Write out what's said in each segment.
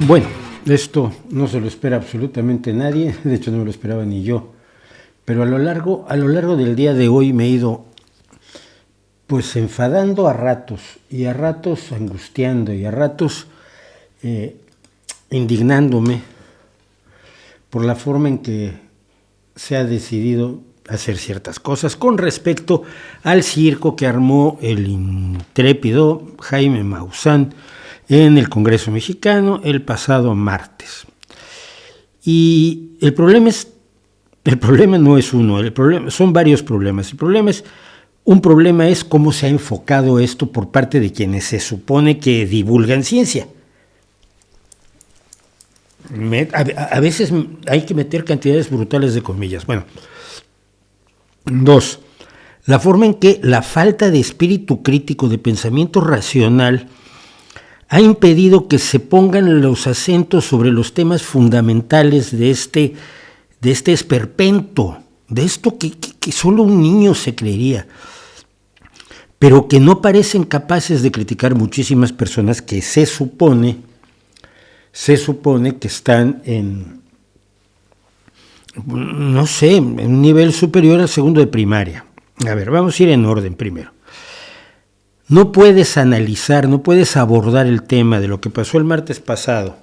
Bueno, esto no se lo espera absolutamente nadie, de hecho no me lo esperaba ni yo, pero a lo largo del día de hoy me he ido pues enfadando a ratos, y a ratos angustiando, y a ratos indignándome por la forma en que se ha decidido hacer ciertas cosas con respecto al circo que armó el intrépido Jaime Maussan en el Congreso mexicano el pasado martes. Y el problema no es uno, son varios problemas. Un problema es cómo se ha enfocado esto por parte de quienes se supone que divulgan ciencia. A veces hay que meter cantidades brutales de comillas. Bueno, 2. La forma en que la falta de espíritu crítico, de pensamiento racional, ha impedido que se pongan los acentos sobre los temas fundamentales de este esperpento, de esto que solo un niño se creería, pero que no parecen capaces de criticar muchísimas personas que se supone que están en un nivel superior al segundo de primaria. A ver, vamos a ir en orden primero. No puedes analizar, no puedes abordar el tema de lo que pasó el martes pasado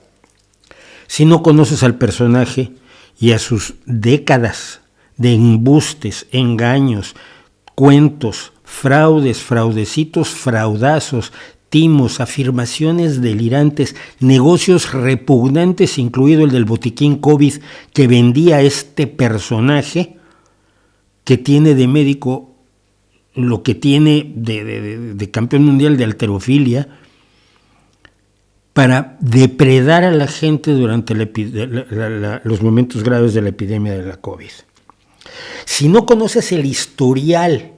si no conoces al personaje y a sus décadas de embustes, engaños, cuentos, fraudes, fraudecitos, fraudazos, timos, afirmaciones delirantes, negocios repugnantes, incluido el del botiquín COVID que vendía este personaje que tiene de médico lo que tiene de campeón mundial de halterofilia para depredar a la gente durante los momentos graves de la epidemia de la COVID. Si no conoces el historial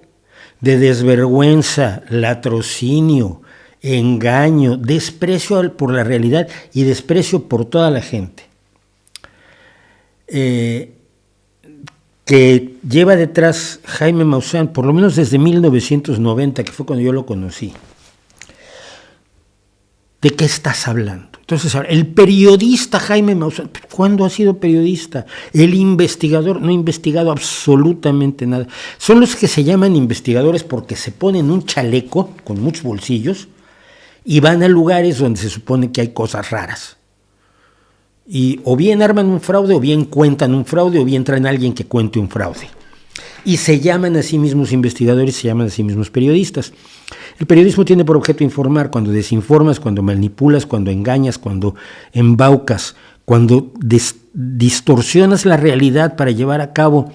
de desvergüenza, latrocinio, engaño, desprecio por la realidad y desprecio por toda la gente que lleva detrás Jaime Maussan, por lo menos desde 1990, que fue cuando yo lo conocí. ¿De qué estás hablando? Entonces, el periodista Jaime Maussan, ¿cuándo ha sido periodista? El investigador no ha investigado absolutamente nada. Son los que se llaman investigadores porque se ponen un chaleco con muchos bolsillos y van a lugares donde se supone que hay cosas raras. Y o bien arman un fraude, o bien cuentan un fraude, o bien traen a alguien que cuente un fraude. Y se llaman a sí mismos investigadores, se llaman a sí mismos periodistas. El periodismo tiene por objeto informar. Cuando desinformas, cuando manipulas, cuando engañas, cuando embaucas, cuando distorsionas la realidad para llevar a cabo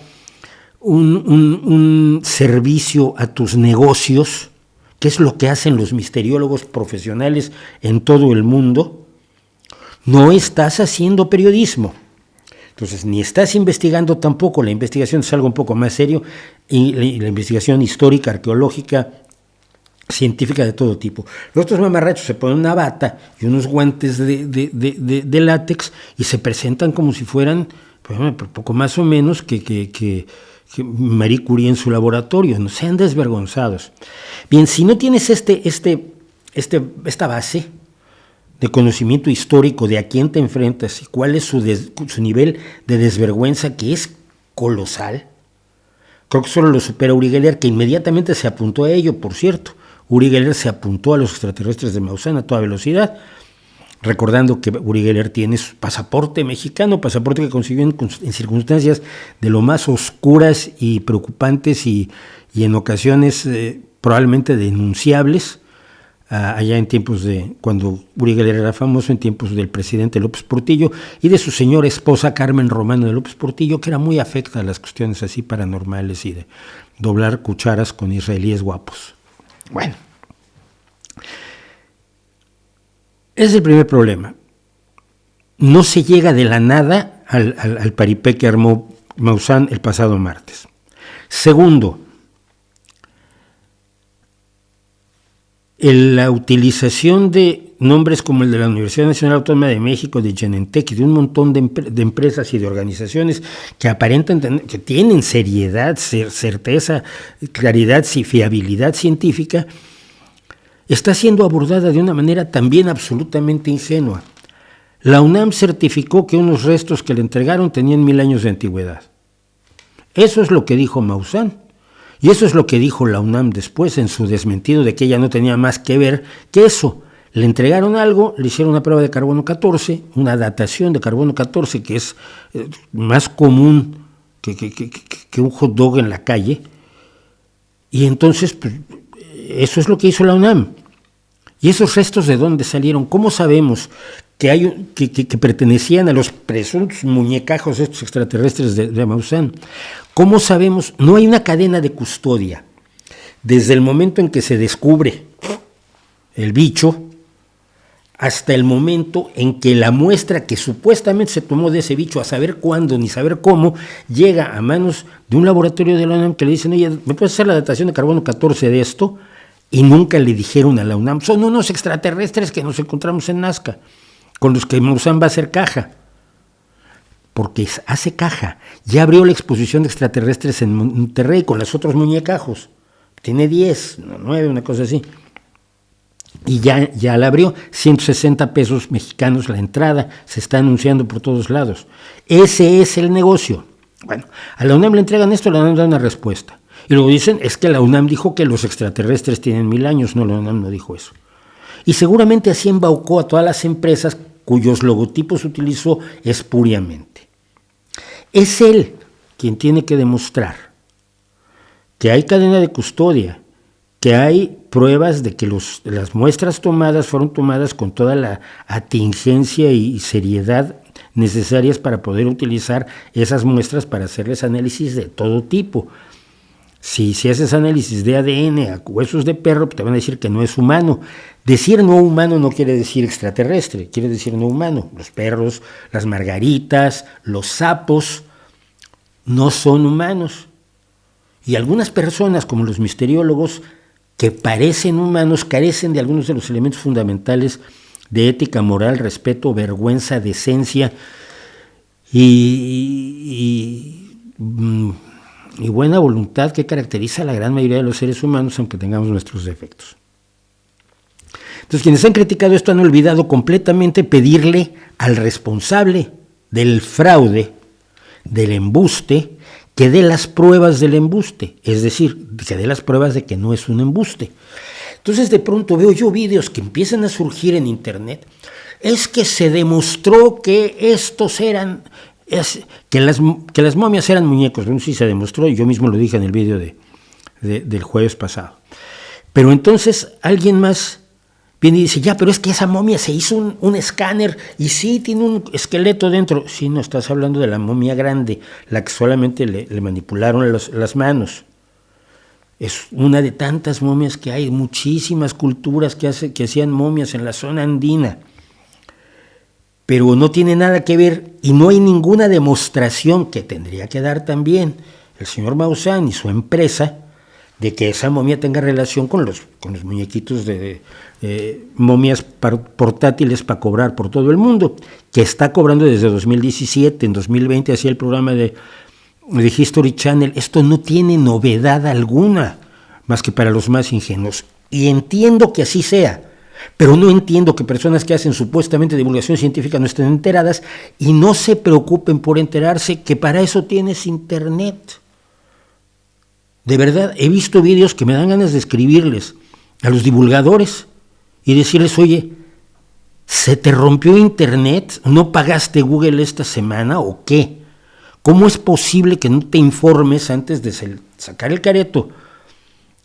un servicio a tus negocios, que es lo que hacen los misteriólogos profesionales en todo el mundo, no estás haciendo periodismo. Entonces, ni estás investigando tampoco. La investigación es algo un poco más serio, y la investigación histórica, arqueológica, científica de todo tipo. Los otros mamarrachos se ponen una bata y unos guantes de látex y se presentan como si fueran, pues, poco más o menos que Marie Curie en su laboratorio. No sean desvergonzados. Bien, si no tienes esta base de conocimiento histórico de a quién te enfrentas y cuál es su nivel de desvergüenza, que es colosal. Creo que solo lo supera Uri Geller, que inmediatamente se apuntó a ello, por cierto. Uri Geller se apuntó a los extraterrestres de Maussan a toda velocidad, recordando que Uri Geller tiene su pasaporte mexicano, pasaporte que consiguió en circunstancias de lo más oscuras y preocupantes y en ocasiones probablemente denunciables, allá en tiempos cuando Uri Geller era famoso, en tiempos del presidente López Portillo y de su señora esposa Carmen Romano de López Portillo, que era muy afecta a las cuestiones así paranormales y de doblar cucharas con israelíes guapos. Bueno, ese es el primer problema. No se llega de la nada al paripé que armó Maussan el pasado martes. Segundo, la utilización de nombres como el de la Universidad Nacional Autónoma de México, de Genentech y de un montón de empresas y de organizaciones que aparentan que tienen seriedad, certeza, claridad y fiabilidad científica, está siendo abordada de una manera también absolutamente ingenua. La UNAM certificó que unos restos que le entregaron tenían 1000 años de antigüedad. Eso es lo que dijo Maussan. Y eso es lo que dijo la UNAM después en su desmentido de que ella no tenía más que ver que eso. Le entregaron algo, le hicieron una prueba de carbono 14, una datación de carbono 14 que es más común que un hot dog en la calle. Y entonces, pues, eso es lo que hizo la UNAM. ¿Y esos restos de dónde salieron? ¿Cómo sabemos que pertenecían a los presuntos muñecajos estos extraterrestres de Maussan? ¿Cómo sabemos? No hay una cadena de custodia. Desde el momento en que se descubre el bicho hasta el momento en que la muestra que supuestamente se tomó de ese bicho, a saber cuándo ni saber cómo, llega a manos de un laboratorio de la UNAM que le dicen, oye, ¿me puedes hacer la datación de carbono 14 de esto? Y nunca le dijeron a la UNAM, son unos extraterrestres que nos encontramos en Nazca, con los que Maussan va a hacer caja. Porque hace caja. Ya abrió la exposición de extraterrestres en Monterrey con los otros muñecajos. Tiene 10, 9, una cosa así. Y ya la abrió, 160 pesos mexicanos la entrada, se está anunciando por todos lados. Ese es el negocio. Bueno, a la UNAM le entregan esto, la UNAM da una respuesta. Y luego dicen, es que la UNAM dijo que los extraterrestres tienen 1000 años, no, la UNAM no dijo eso. Y seguramente así embaucó a todas las empresas cuyos logotipos utilizó espuriamente. Es él quien tiene que demostrar que hay cadena de custodia, que hay pruebas de que las muestras tomadas fueron tomadas con toda la atingencia y seriedad necesarias para poder utilizar esas muestras para hacerles análisis de todo tipo. Si haces análisis de ADN a huesos de perro, te van a decir que no es humano. Decir no humano no quiere decir extraterrestre, quiere decir no humano. Los perros, las margaritas, los sapos no son humanos. Y algunas personas, como los misteriólogos, que parecen humanos, carecen de algunos de los elementos fundamentales de ética, moral, respeto, vergüenza, decencia y buena voluntad que caracteriza a la gran mayoría de los seres humanos, aunque tengamos nuestros defectos. Entonces, quienes han criticado esto han olvidado completamente pedirle al responsable del fraude, del embuste, que dé las pruebas del embuste, es decir, que dé las pruebas de que no es un embuste. Entonces, de pronto veo yo videos que empiezan a surgir en internet, es que se demostró que estos eran... que las momias eran muñecos. Bueno, sí se demostró, y yo mismo lo dije en el vídeo del jueves pasado. Pero entonces alguien más viene y dice, ya, pero es que esa momia se hizo un escáner y sí tiene un esqueleto dentro. Sí, no, estás hablando de la momia grande, la que solamente le manipularon las manos. Es una de tantas momias que hay, muchísimas culturas que hacían momias en la zona andina. Pero no tiene nada que ver y no hay ninguna demostración que tendría que dar también el señor Maussan y su empresa de que esa momia tenga relación con los muñequitos de momias portátiles para cobrar por todo el mundo, que está cobrando desde 2017, en 2020 hacía el programa de History Channel. Esto no tiene novedad alguna, más que para los más ingenuos. Y entiendo que así sea. Pero no entiendo que personas que hacen supuestamente divulgación científica no estén enteradas y no se preocupen por enterarse, que para eso tienes internet. De verdad, he visto vídeos que me dan ganas de escribirles a los divulgadores y decirles, oye, ¿se te rompió internet? ¿No pagaste Google esta semana o qué? ¿Cómo es posible que no te informes antes de sacar el careto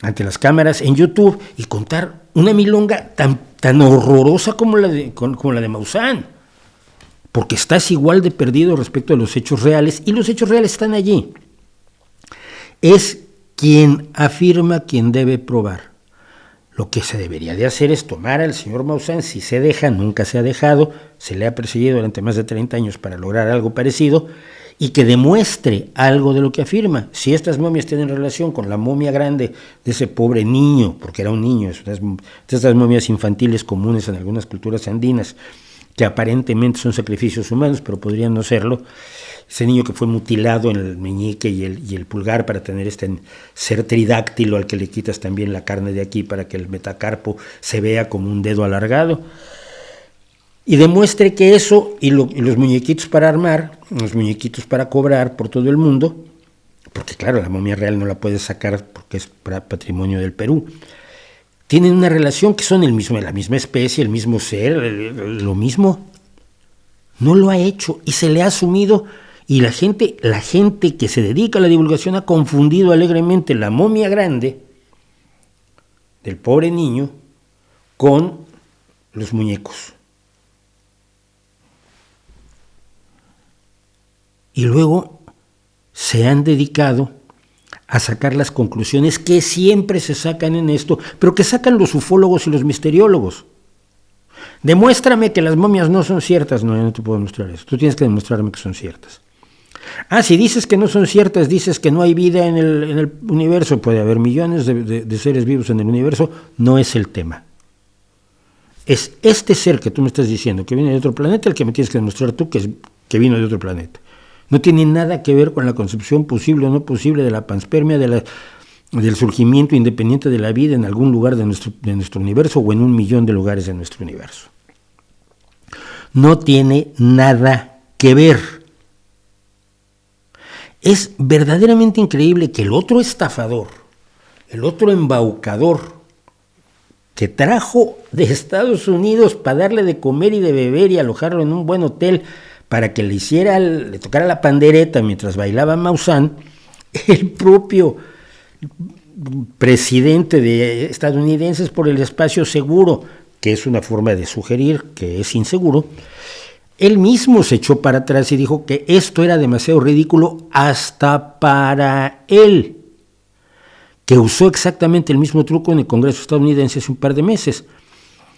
ante las cámaras en YouTube y contar una milonga tan horrorosa como la de Maussan? Porque estás igual de perdido respecto a los hechos reales, y los hechos reales están allí. Es quien afirma quien debe probar. Lo que se debería de hacer es tomar al señor Maussan, si se deja, nunca se ha dejado, se le ha perseguido durante más de 30 años para lograr algo parecido, y que demuestre algo de lo que afirma. Si estas momias tienen relación con la momia grande de ese pobre niño, porque era un niño, estas momias infantiles comunes en algunas culturas andinas, que aparentemente son sacrificios humanos, pero podrían no serlo, ese niño que fue mutilado en el meñique y el pulgar para tener este ser tridáctilo al que le quitas también la carne de aquí para que el metacarpo se vea como un dedo alargado. y demuestre que eso y los muñequitos para armar, los muñequitos para cobrar por todo el mundo, porque claro, la momia real no la puedes sacar porque es patrimonio del Perú, tienen una relación que son la misma especie, el mismo ser, lo mismo. No lo ha hecho y se le ha asumido, y la gente que se dedica a la divulgación ha confundido alegremente la momia grande del pobre niño con los muñecos. Y luego se han dedicado a sacar las conclusiones que siempre se sacan en esto, pero que sacan los ufólogos y los misteriólogos. Demuéstrame que las momias no son ciertas. No, yo no te puedo demostrar eso. Tú tienes que demostrarme que son ciertas. Si dices que no son ciertas, dices que no hay vida en el universo. Puede haber millones de seres vivos en el universo. No es el tema. Es este ser que tú me estás diciendo que viene de otro planeta el que me tienes que demostrar tú que vino de otro planeta. No tiene nada que ver con la concepción posible o no posible de la panspermia, del surgimiento independiente de la vida en algún lugar de nuestro universo o en 1.000.000 de lugares de nuestro universo. No tiene nada que ver. Es verdaderamente increíble que el otro estafador, el otro embaucador, que trajo de Estados Unidos para darle de comer y de beber y alojarlo en un buen hotel para que le tocara la pandereta mientras bailaba Maussan, el propio presidente de estadounidenses por el espacio seguro, que es una forma de sugerir que es inseguro, él mismo se echó para atrás y dijo que esto era demasiado ridículo hasta para él, que usó exactamente el mismo truco en el Congreso estadounidense hace un par de meses,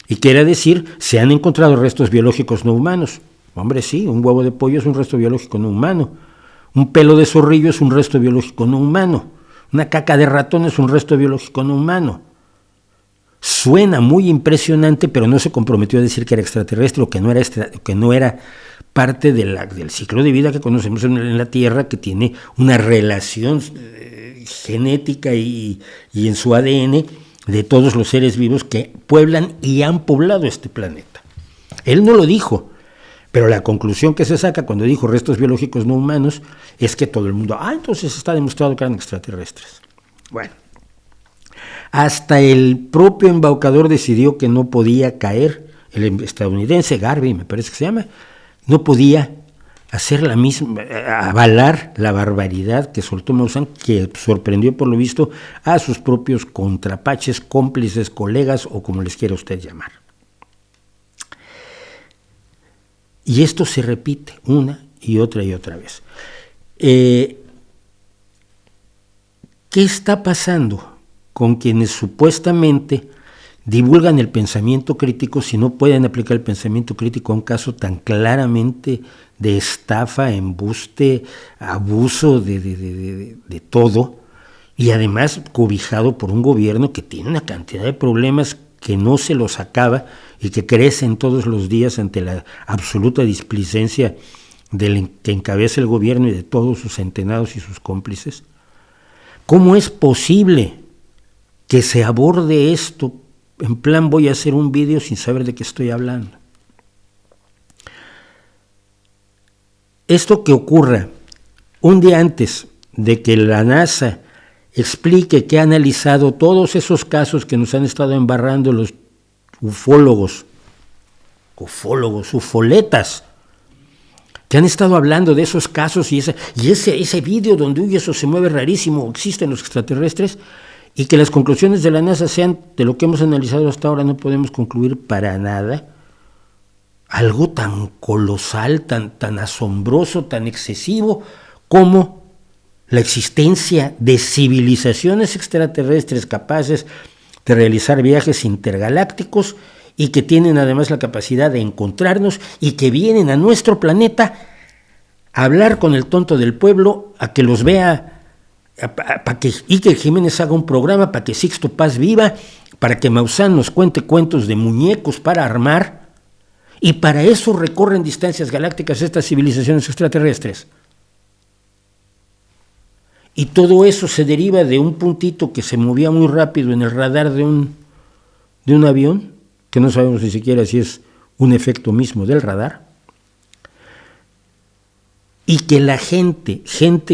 y que era decir, se han encontrado restos biológicos no humanos. Hombre, sí, un huevo de pollo es un resto biológico no humano, un pelo de zorrillo es un resto biológico no humano, una caca de ratón es un resto biológico no humano. Suena muy impresionante, pero no se comprometió a decir que era extraterrestre o que no era parte del ciclo de vida que conocemos en la Tierra, que tiene una relación genética y en su ADN de todos los seres vivos que pueblan y han poblado este planeta. Él no lo dijo, pero la conclusión que se saca cuando dijo restos biológicos no humanos es que todo el mundo, entonces está demostrado que eran extraterrestres. Bueno, hasta el propio embaucador decidió que no podía caer, el estadounidense Garvey, me parece que se llama, no podía hacer la misma, avalar la barbaridad que soltó Maussan, que sorprendió por lo visto a sus propios contrapaches, cómplices, colegas o como les quiera usted llamar. Y esto se repite una y otra vez. ¿Qué está pasando con quienes supuestamente divulgan el pensamiento crítico si no pueden aplicar el pensamiento crítico a un caso tan claramente de estafa, embuste, abuso de todo, y además cobijado por un gobierno que tiene una cantidad de problemas que no se los acaba y que crecen todos los días ante la absoluta displicencia del que encabeza el gobierno y de todos sus centenados y sus cómplices? ¿Cómo es posible que se aborde esto en plan voy a hacer un vídeo sin saber de qué estoy hablando? Esto que ocurra un día antes de que la NASA explique que ha analizado todos esos casos que nos han estado embarrando los ufóletas, que han estado hablando de esos casos y ese vídeo donde eso se mueve rarísimo, existen los extraterrestres, y que las conclusiones de la NASA sean de lo que hemos analizado hasta ahora, no podemos concluir para nada algo tan colosal, tan asombroso, tan excesivo como la existencia de civilizaciones extraterrestres capaces de realizar viajes intergalácticos y que tienen además la capacidad de encontrarnos y que vienen a nuestro planeta a hablar con el tonto del pueblo, a que los vea, para que Iker Jiménez haga un programa, para que Sixto Paz viva, para que Maussan nos cuente cuentos de muñecos para armar, y para eso recorren distancias galácticas estas civilizaciones extraterrestres. Y todo eso se deriva de un puntito que se movía muy rápido en el radar de un avión, que no sabemos ni siquiera si es un efecto mismo del radar, y que la gente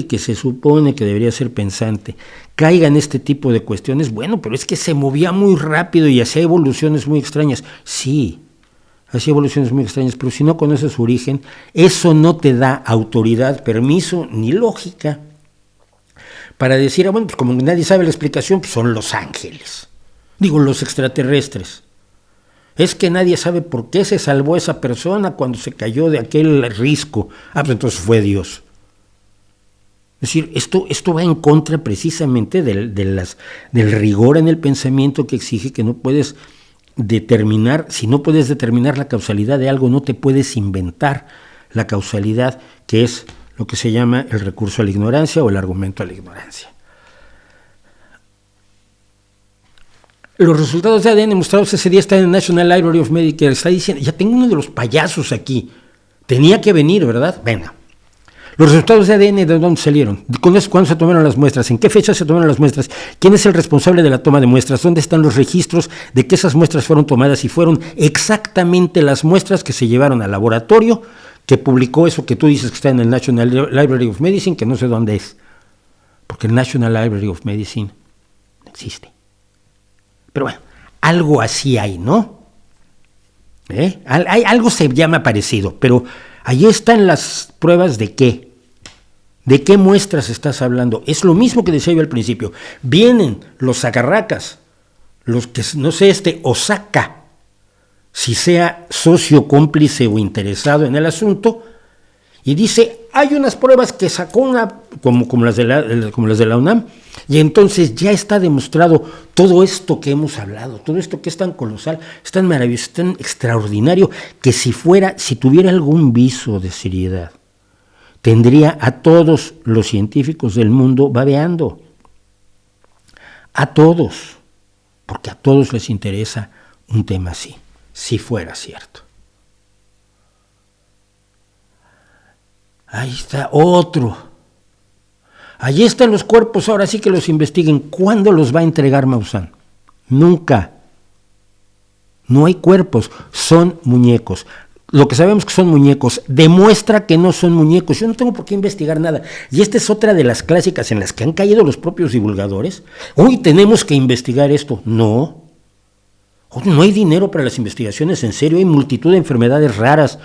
que se supone que debería ser pensante, caiga en este tipo de cuestiones, bueno, pero es que se movía muy rápido y hacía evoluciones muy extrañas. Sí, hacía evoluciones muy extrañas, pero si no conoces su origen, eso no te da autoridad, permiso ni lógica para decir, bueno, pues como nadie sabe la explicación, pues son los ángeles. Digo, los extraterrestres. Es que nadie sabe por qué se salvó esa persona cuando se cayó de aquel risco. Pues entonces fue Dios. Es decir, esto va en contra precisamente del rigor en el pensamiento que exige que no puedes determinar, si no puedes determinar la causalidad de algo, no te puedes inventar la causalidad, que es lo que se llama el recurso a la ignorancia o el argumento a la ignorancia. Los resultados de ADN mostrados ese día están en el National Library of Medicare. Está diciendo, ya tengo uno de los payasos aquí. Tenía que venir, ¿verdad? Venga. Los resultados de ADN, ¿de dónde salieron? ¿Cuándo se tomaron las muestras? ¿En qué fecha se tomaron las muestras? ¿Quién es el responsable de la toma de muestras? ¿Dónde están los registros de que esas muestras fueron tomadas y fueron exactamente las muestras que se llevaron al laboratorio que publicó eso que tú dices que está en el National Library of Medicine, que no sé dónde es? Porque el National Library of Medicine no existe. Pero bueno, algo así hay, ¿no? Algo se llama parecido, pero ahí están las pruebas de qué. ¿De qué muestras estás hablando? Es lo mismo que decía yo al principio. Vienen los agarracas, los que, no sé, Osaka, si sea socio, cómplice o interesado en el asunto, y dice, hay unas pruebas que sacó como las de la UNAM, y entonces ya está demostrado todo esto que hemos hablado, todo esto que es tan colosal, es tan maravilloso, es tan extraordinario, que si tuviera algún viso de seriedad, tendría a todos los científicos del mundo babeando. A todos, porque a todos les interesa un tema así, si fuera cierto. Ahí está otro. Allí están los cuerpos, ahora sí que los investiguen. ¿Cuándo los va a entregar Maussan? Nunca. No hay cuerpos, son muñecos. Lo que sabemos que son muñecos demuestra que no son muñecos. Yo no tengo por qué investigar nada. Y esta es otra de las clásicas en las que han caído los propios divulgadores. Hoy tenemos que investigar esto. No. No hay dinero para las investigaciones en serio. Hay multitud de enfermedades raras.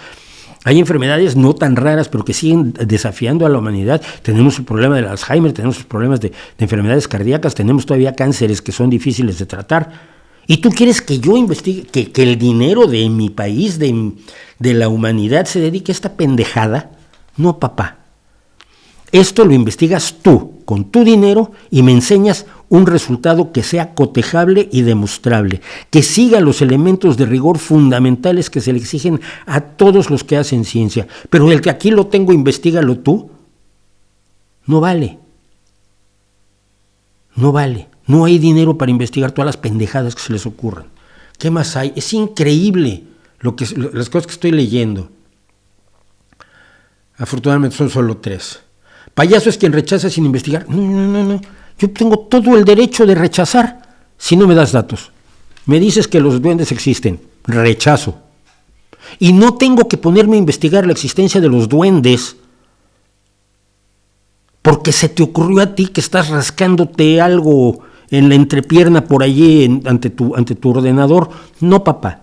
Hay enfermedades no tan raras, pero que siguen desafiando a la humanidad. Tenemos el problema del Alzheimer, tenemos los problemas de enfermedades cardíacas, tenemos todavía cánceres que son difíciles de tratar. ¿Y tú quieres que yo investigue, que el dinero de mi país, de la humanidad, se dedique a esta pendejada? No, papá. Esto lo investigas tú, con tu dinero, y me enseñas un resultado que sea cotejable y demostrable, que siga los elementos de rigor fundamentales que se le exigen a todos los que hacen ciencia. Pero el que aquí lo tengo, investígalo tú, no vale. No vale. No hay dinero para investigar todas las pendejadas que se les ocurran. ¿Qué más hay? Es increíble las cosas que estoy leyendo. Afortunadamente son solo 3. Payaso es quien rechaza sin investigar. No. Yo tengo todo el derecho de rechazar si no me das datos. Me dices que los duendes existen. Rechazo. Y no tengo que ponerme a investigar la existencia de los duendes porque se te ocurrió a ti que estás rascándote algo en la entrepierna por allí ante tu ordenador. No, papá.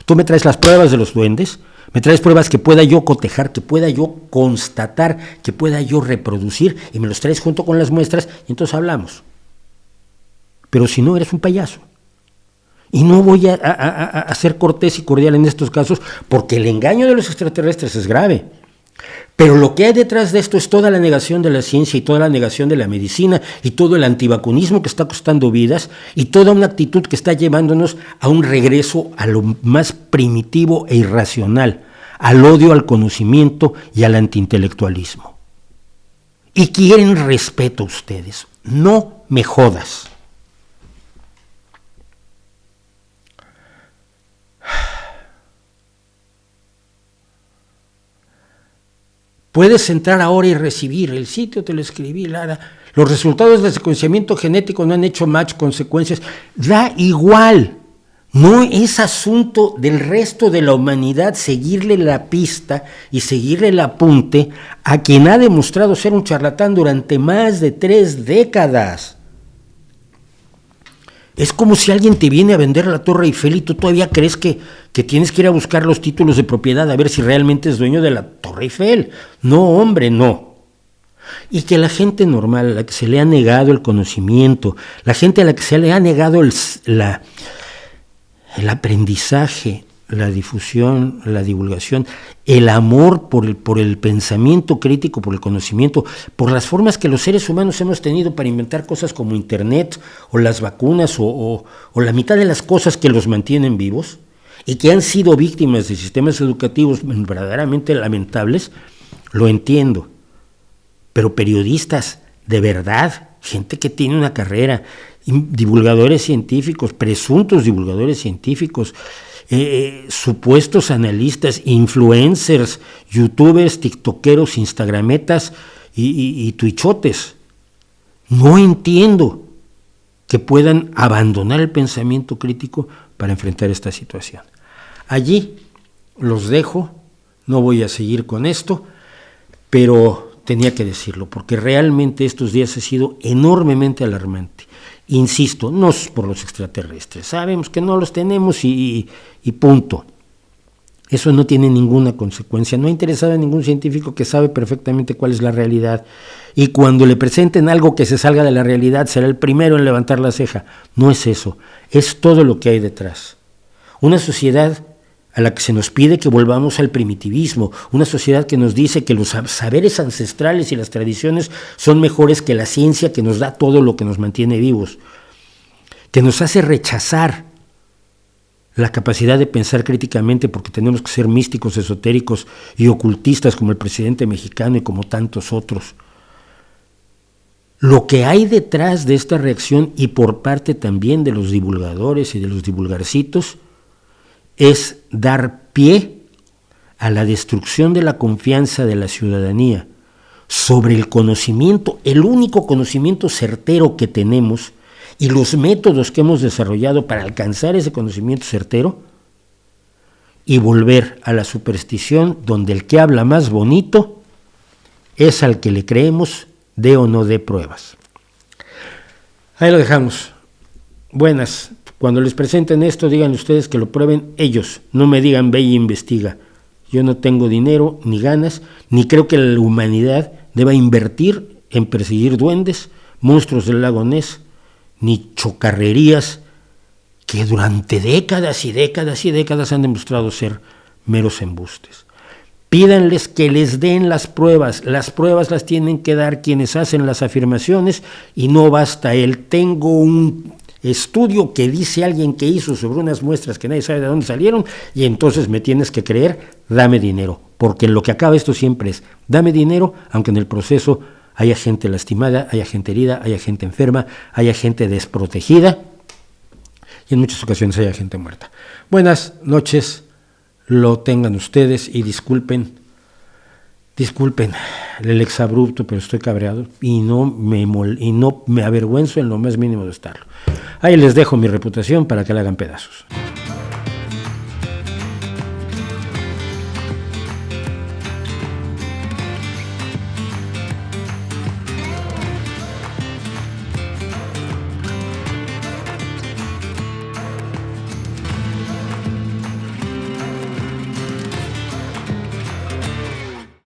Tú me traes las pruebas de los duendes, me traes pruebas que pueda yo cotejar, que pueda yo constatar, que pueda yo reproducir, y me los traes junto con las muestras, y entonces hablamos. Pero si no, eres un payaso. Y no voy a ser cortés y cordial en estos casos, porque el engaño de los extraterrestres es grave. Pero lo que hay detrás de esto es toda la negación de la ciencia y toda la negación de la medicina y todo el antivacunismo que está costando vidas y toda una actitud que está llevándonos a un regreso a lo más primitivo e irracional, al odio al conocimiento y al antiintelectualismo. Y quieren respeto ustedes, no me jodas. Puedes entrar ahora y recibir, el sitio te lo escribí, Lara. Los resultados del secuenciamiento genético no han hecho match con secuencias. Da igual, No es asunto del resto de la humanidad seguirle la pista y seguirle el apunte a quien ha demostrado ser un charlatán durante más de 3 décadas. Es como si alguien te viene a vender la Torre Eiffel y tú todavía crees que tienes que ir a buscar los títulos de propiedad a ver si realmente es dueño de la Torre Eiffel. No, hombre, no. Y que la gente normal, a la que se le ha negado el conocimiento, la gente a la que se le ha negado el aprendizaje, la difusión, la divulgación, el amor por el pensamiento crítico, por el conocimiento, por las formas que los seres humanos hemos tenido para inventar cosas como Internet o las vacunas o la mitad de las cosas que los mantienen vivos y que han sido víctimas de sistemas educativos verdaderamente lamentables, lo entiendo. Pero periodistas de verdad, gente que tiene una carrera, divulgadores científicos, presuntos divulgadores científicos, supuestos analistas, influencers, youtubers, tiktokeros, instagrametas y twitchotes. No entiendo que puedan abandonar el pensamiento crítico para enfrentar esta situación. Allí los dejo, no voy a seguir con esto, pero tenía que decirlo, porque realmente estos días ha sido enormemente alarmante. Insisto, no es por los extraterrestres, sabemos que no los tenemos y punto. Eso no tiene ninguna consecuencia, no ha interesado a ningún científico que sabe perfectamente cuál es la realidad, y cuando le presenten algo que se salga de la realidad será el primero en levantar la ceja. No es eso, es todo lo que hay detrás. Una sociedad a la que se nos pide que volvamos al primitivismo, una sociedad que nos dice que los saberes ancestrales y las tradiciones son mejores que la ciencia que nos da todo lo que nos mantiene vivos, que nos hace rechazar la capacidad de pensar críticamente porque tenemos que ser místicos, esotéricos y ocultistas como el presidente mexicano y como tantos otros. Lo que hay detrás de esta reacción y por parte también de los divulgadores y de los divulgarcitos es dar pie a la destrucción de la confianza de la ciudadanía sobre el conocimiento, el único conocimiento certero que tenemos y los métodos que hemos desarrollado para alcanzar ese conocimiento certero, y volver a la superstición donde el que habla más bonito es al que le creemos, dé o no dé pruebas. Ahí lo dejamos. Buenas. Cuando les presenten esto, digan ustedes que lo prueben ellos, no me digan ve y investiga. Yo no tengo dinero, ni ganas, ni creo que la humanidad deba invertir en perseguir duendes, monstruos del lago Ness, ni chocarrerías que durante décadas y décadas y décadas han demostrado ser meros embustes. Pídanles que les den las pruebas las tienen que dar quienes hacen las afirmaciones y no basta el tengo un estudio que dice alguien que hizo sobre unas muestras que nadie sabe de dónde salieron y entonces me tienes que creer, dame dinero, porque lo que acaba esto siempre es, dame dinero, aunque en el proceso haya gente lastimada, haya gente herida, haya gente enferma, haya gente desprotegida y en muchas ocasiones haya gente muerta. Buenas noches, lo tengan ustedes y disculpen el exabrupto, pero estoy cabreado y no me avergüenzo en lo más mínimo de estarlo. Ahí les dejo mi reputación para que la hagan pedazos.